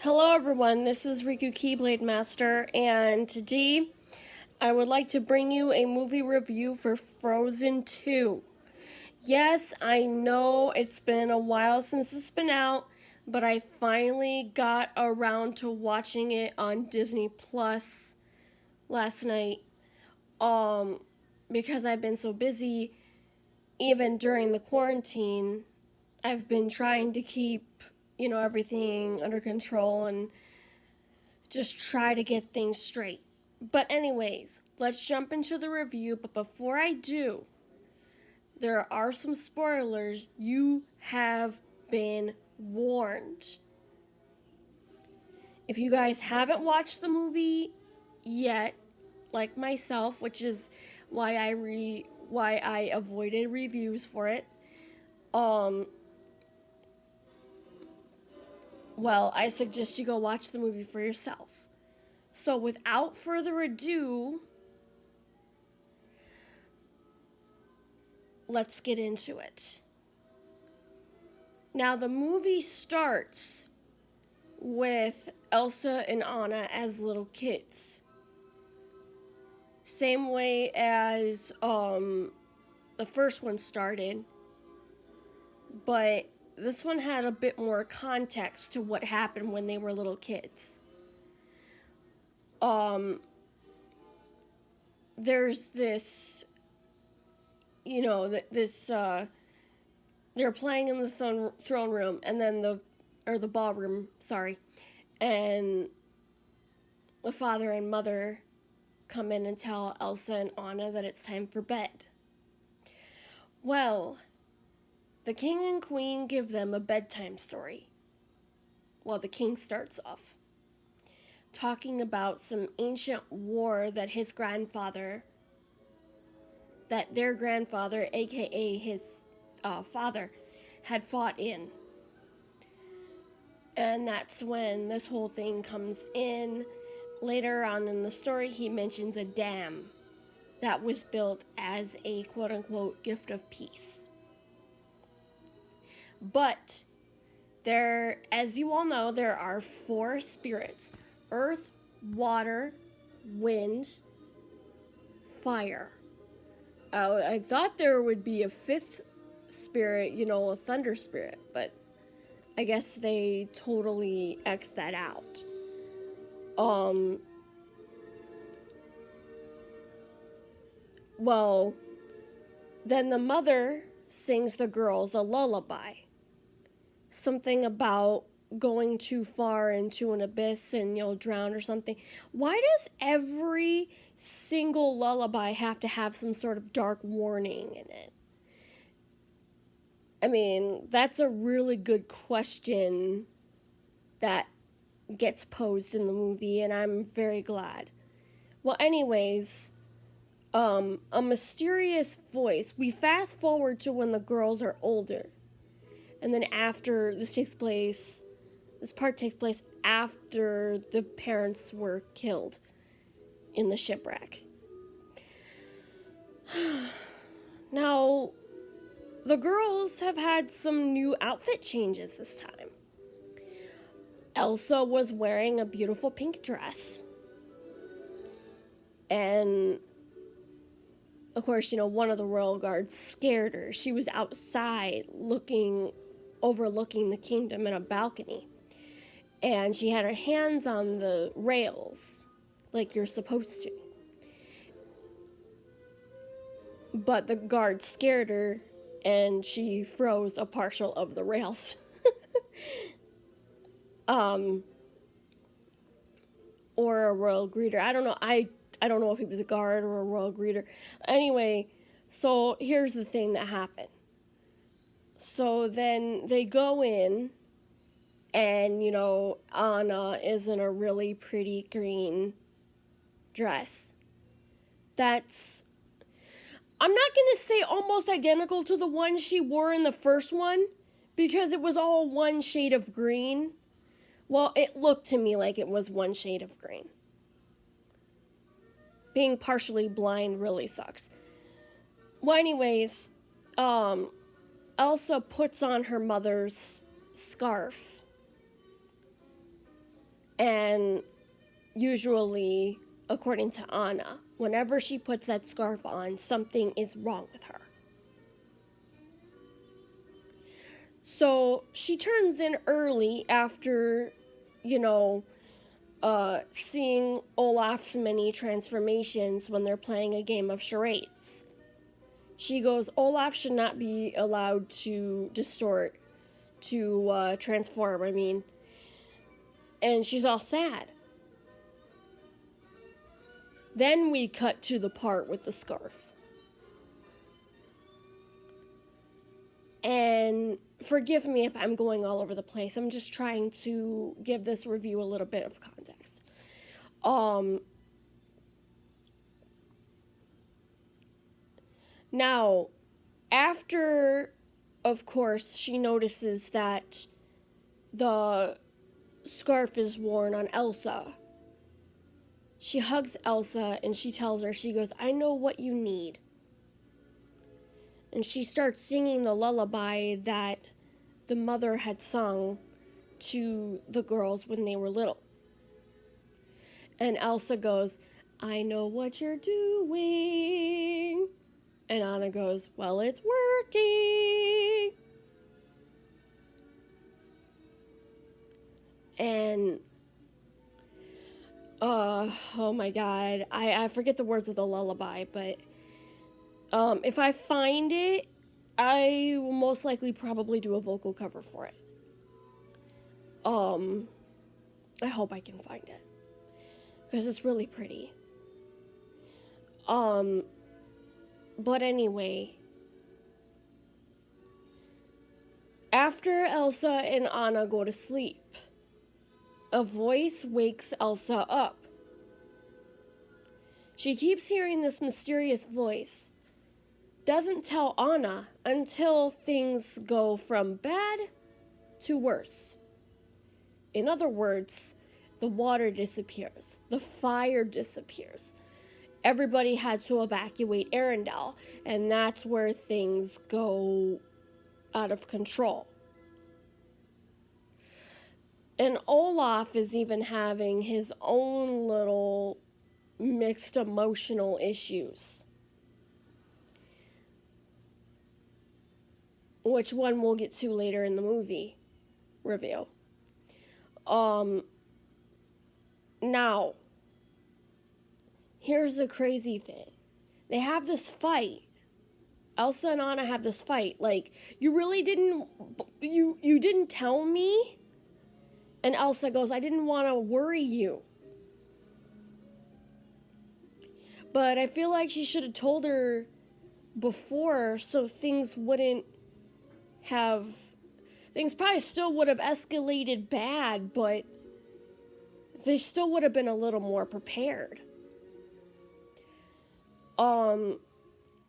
Hello everyone, this is Riku Keyblade Master, and today I would like to bring you a movie review for Frozen 2. Yes, I know it's been a while since it's been out, but I finally got around to watching it on Disney Plus last night. Um, because I've been so busy, even during the quarantine, I've been trying to keep, everything under control and just try to get things straight. But, anyways, let's jump into the review. But before I do, there are some spoilers. You have been warned. If you guys haven't watched the movie yet, like myself, which is why I avoided reviews for it. Um well, I suggest you go watch the movie for yourself. So without further ado, let's get into it. Now, the movie starts with Elsa and Anna as little kids. Same way as the first one started, but this one had a bit more context to what happened when they were little kids. There's this, they're playing in the throne room, and then the ballroom, sorry, and the father and mother come in and tell Elsa and Anna that it's time for bed. Well, the king and queen give them a bedtime story. Well, the king starts off talking about some ancient war that their grandfather, aka his father, had fought in. And that's when this whole thing comes in. Later on in the story, he mentions a dam that was built as a quote-unquote gift of peace. But there, as you all know, there are 4 spirits: earth, water, wind, fire. I thought there would be a 5th spirit, a thunder spirit, but I guess they totally X'd that out. Well, then the mother sings the girls a lullaby. Something about going too far into an abyss and you'll drown or something. Why does every single lullaby have to have some sort of dark warning in it? I mean, that's a really good question that gets posed in the movie, and I'm very glad. Well, anyways, a mysterious voice. We fast forward to when the girls are older. And then after this part takes place after the parents were killed in the shipwreck. Now, the girls have had some new outfit changes this time. Elsa was wearing a beautiful pink dress. And, of course, one of the royal guards scared her. She was outside overlooking the kingdom in a balcony. And she had her hands on the rails, like you're supposed to. But the guard scared her, and she froze a partial of the rails. Or a royal greeter. I don't know. I don't know if he was a guard or a royal greeter. Anyway, so here's the thing that happened. So then they go in, and, Anna is in a really pretty green dress. I'm not going to say almost identical to the one she wore in the first one, because it was all one shade of green. Well, it looked to me like it was one shade of green. Being partially blind really sucks. Well, anyways, Elsa puts on her mother's scarf. And usually, according to Anna, whenever she puts that scarf on, something is wrong with her. So she turns in early after, seeing Olaf's many transformations when they're playing a game of charades. She goes, Olaf should not be allowed to transform, and she's all sad. Then we cut to the part with the scarf. And forgive me if I'm going all over the place. I'm just trying to give this review a little bit of context. Now, after, of course, she notices that the scarf is worn on Elsa, she hugs Elsa and she tells her, she goes, I know what you need. And she starts singing the lullaby that the mother had sung to the girls when they were little. And Elsa goes, I know what you're doing. And Anna goes, well, it's working. And, oh my God, I forget the words of the lullaby, but if I find it, I will most likely probably do a vocal cover for it. I hope I can find it, because it's really pretty. But anyway, after Elsa and Anna go to sleep, a voice wakes Elsa up. She keeps hearing this mysterious voice. Doesn't tell Anna until things go from bad to worse. In other words, the water disappears, the fire disappears. Everybody had to evacuate Arendelle, and that's where things go out of control. And Olaf is even having his own little mixed emotional issues, which one we'll get to later in the movie review. Now, here's the crazy thing. They have this fight. Elsa and Anna have this fight. Like, you really didn't, you didn't tell me? And Elsa goes, I didn't want to worry you. But I feel like she should have told her before, so things wouldn't have, things probably still would have escalated bad, but they still would have been a little more prepared.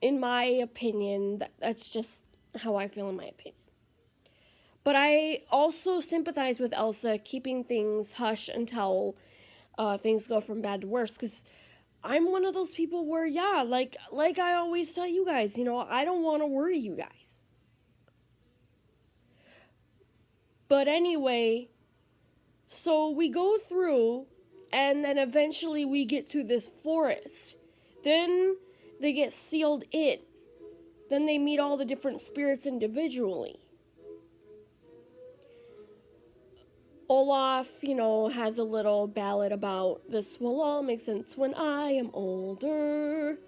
In my opinion, that's just how I feel in my opinion. But I also sympathize with Elsa keeping things hush until things go from bad to worse, because I'm one of those people where, yeah, like I always tell you guys, I don't want to worry you guys. But anyway, so we go through, and then eventually we get to this forest. Then they get sealed in. Then they meet all the different spirits individually. Olaf, has a little ballad about this will all make sense when I am older.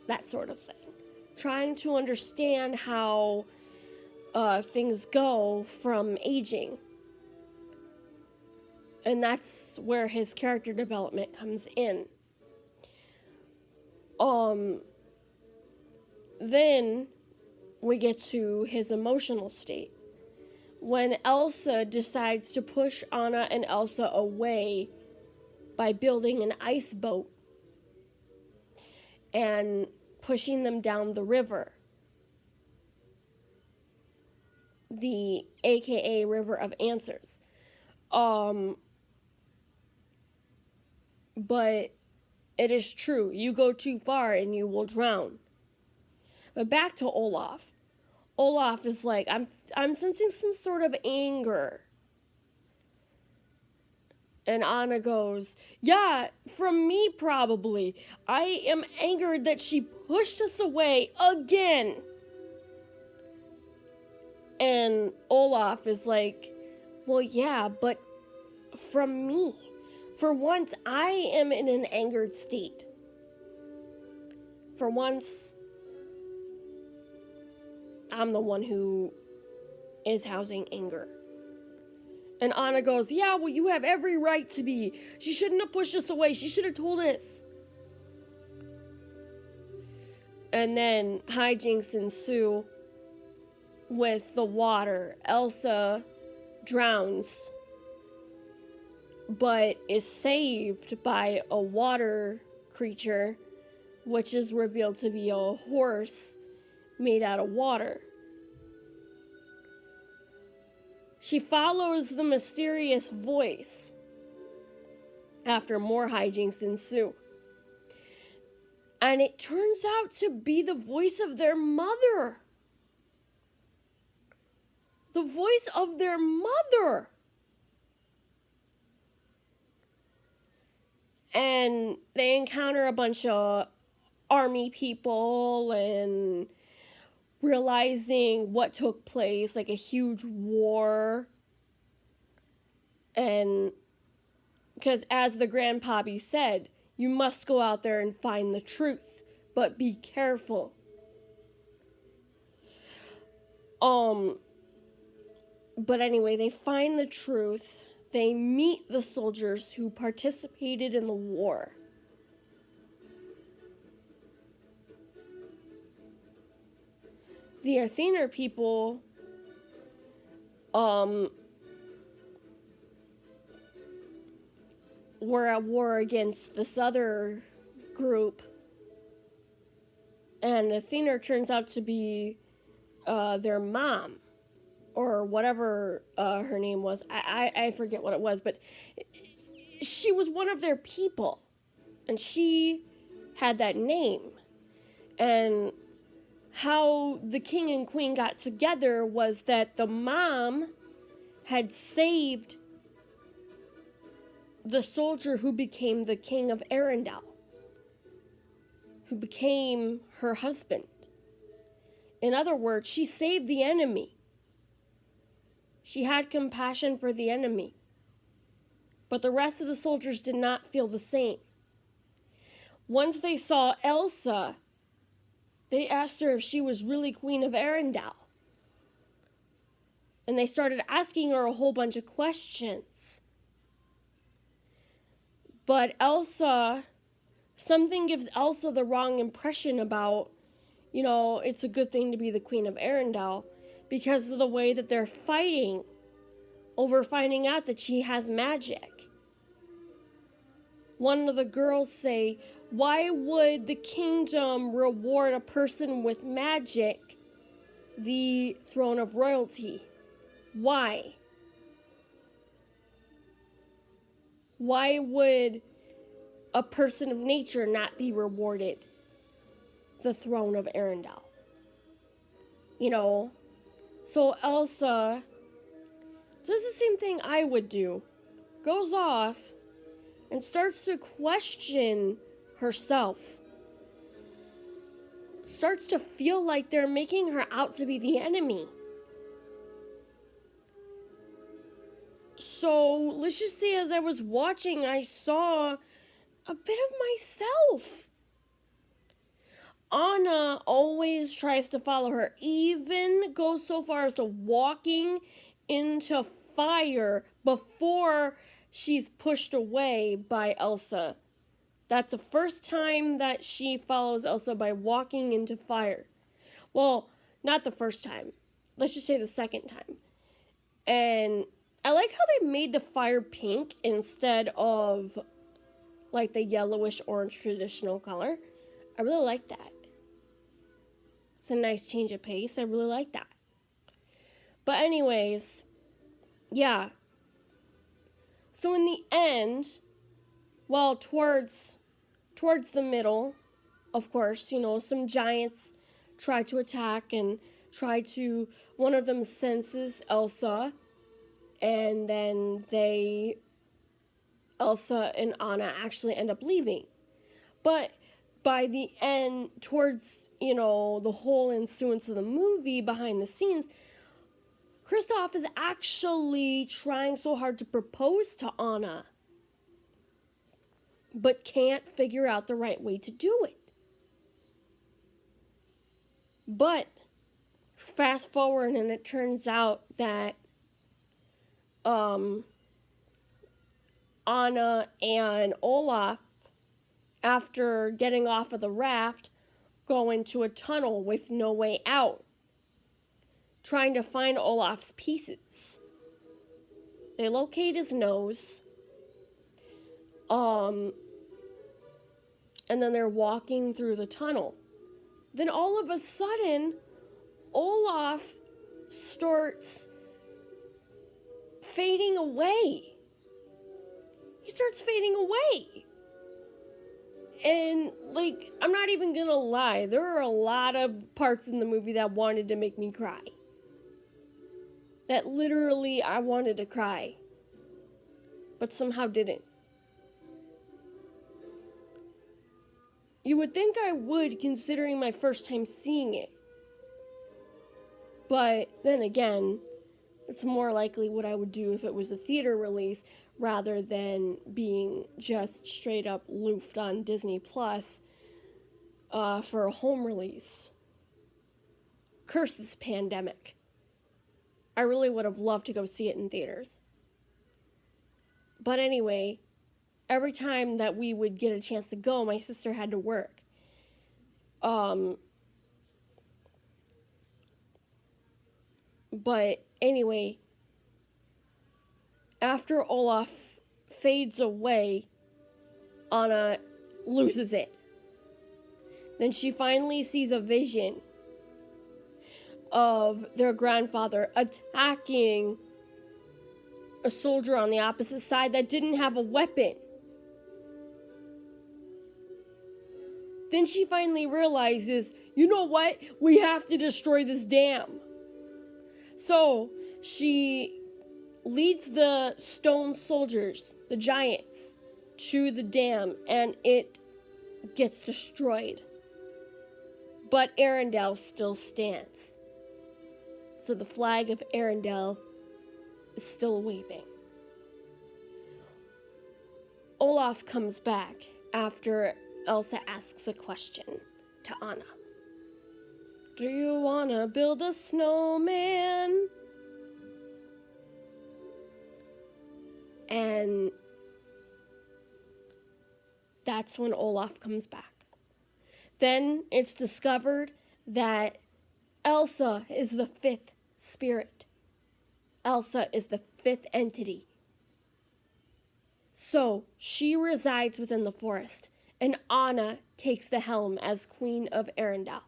That sort of thing. Trying to understand how things go from aging. And that's where his character development comes in. Then we get to his emotional state. When Elsa decides to push Anna and Elsa away by building an ice boat and pushing them down the river, the AKA River of Answers. But it is true, you go too far and you will drown. But back to Olaf. Olaf is like, I'm sensing some sort of anger. And Anna goes, yeah, from me probably. I am angered that she pushed us away again. And Olaf is like, well, yeah, but from me. For once, I am in an angered state. For once, I'm the one who is housing anger. And Anna goes, yeah, well, you have every right to be. She shouldn't have pushed us away. She should have told us. And then hijinks ensue with the water. Elsa drowns, but is saved by a water creature, which is revealed to be a horse made out of water. She follows the mysterious voice after more hijinks ensue. And it turns out to be the voice of their mother. The voice of their mother. And they encounter a bunch of army people and realizing what took place, like a huge war. And because as the grandpappy said, you must go out there and find the truth, but be careful. But anyway, they find the truth. They meet the soldiers who participated in the war. The Athener people, were at war against this other group. And Athener turns out to be their mom, or whatever her name was. I forget what it was, but she was one of their people. And she had that name. And how the king and queen got together was that the mom had saved the soldier who became the king of Arendelle, who became her husband. In other words, she saved the enemy. She had compassion for the enemy. But the rest of the soldiers did not feel the same. Once they saw Elsa, they asked her if she was really Queen of Arendelle. And they started asking her a whole bunch of questions. But Elsa, something gives Elsa the wrong impression about, it's a good thing to be the Queen of Arendelle, because of the way that they're fighting over finding out that she has magic. One of the girls say, why would the kingdom reward a person with magic the throne of royalty? Why? Why would a person of nature not be rewarded the throne of Arendelle? So Elsa does the same thing I would do. Goes off and starts to question herself. Starts to feel like they're making her out to be the enemy. So let's just say as I was watching, I saw a bit of myself. Anna always tries to follow her, even goes so far as to walking into fire before she's pushed away by Elsa. That's the first time that she follows Elsa, by walking into fire. Well, not the first time. Let's just say the second time. And I like how they made the fire pink instead of like the yellowish orange traditional color. I really like that. It's a nice change of pace. I really like that. But anyways, yeah. So in the end, well, towards the middle, of course, some giants try to attack and one of them senses Elsa, and then they Elsa and Anna actually end up leaving. But by the end, towards, the whole ensuance of the movie, behind the scenes, Kristoff is actually trying so hard to propose to Anna, but can't figure out the right way to do it. But fast forward, and it turns out that Anna and Olaf, after getting off of the raft, go into a tunnel with no way out, trying to find Olaf's pieces. They locate his nose, and then they're walking through the tunnel. Then all of a sudden, Olaf starts fading away. He starts fading away. And, I'm not even gonna lie, there are a lot of parts in the movie that wanted to make me cry. That literally I wanted to cry, but somehow didn't. You would think I would, considering my first time seeing it. But then again, it's more likely what I would do if it was a theater release rather than being just straight up loofed on Disney Plus for a home release. Curse this pandemic. I really would have loved to go see it in theaters. But anyway, every time that we would get a chance to go, my sister had to work. But anyway, after Olaf fades away, Anna loses it. Then she finally sees a vision of their grandfather attacking a soldier on the opposite side that didn't have a weapon. Then she finally realizes, you know what? We have to destroy this dam. So she leads the stone soldiers, the giants, to the dam, and it gets destroyed. But Arendelle still stands. So the flag of Arendelle is still waving. Olaf comes back after Elsa asks a question to Anna. Do you want to build a snowman? And that's when Olaf comes back. Then it's discovered that Elsa is the fifth spirit. Elsa is the fifth entity. So she resides within the forest, and Anna takes the helm as Queen of Arendelle.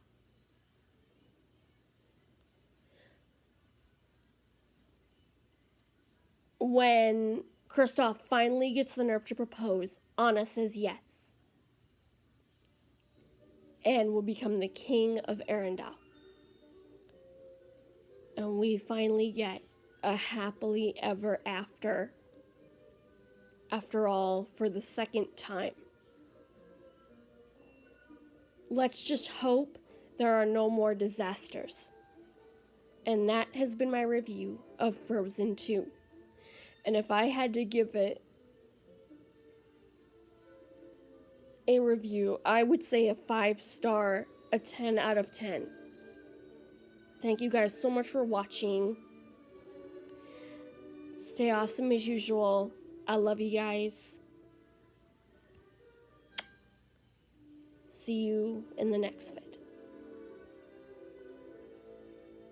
When Kristoff finally gets the nerve to propose, Anna says yes, and will become the King of Arendelle. And we finally get a happily ever after all, for the second time. Let's just hope there are no more disasters. And that has been my review of Frozen 2. And if I had to give it a review, I would say a 5-star, a 10 out of 10. Thank you guys so much for watching. Stay awesome as usual. I love you guys. See you in the next video.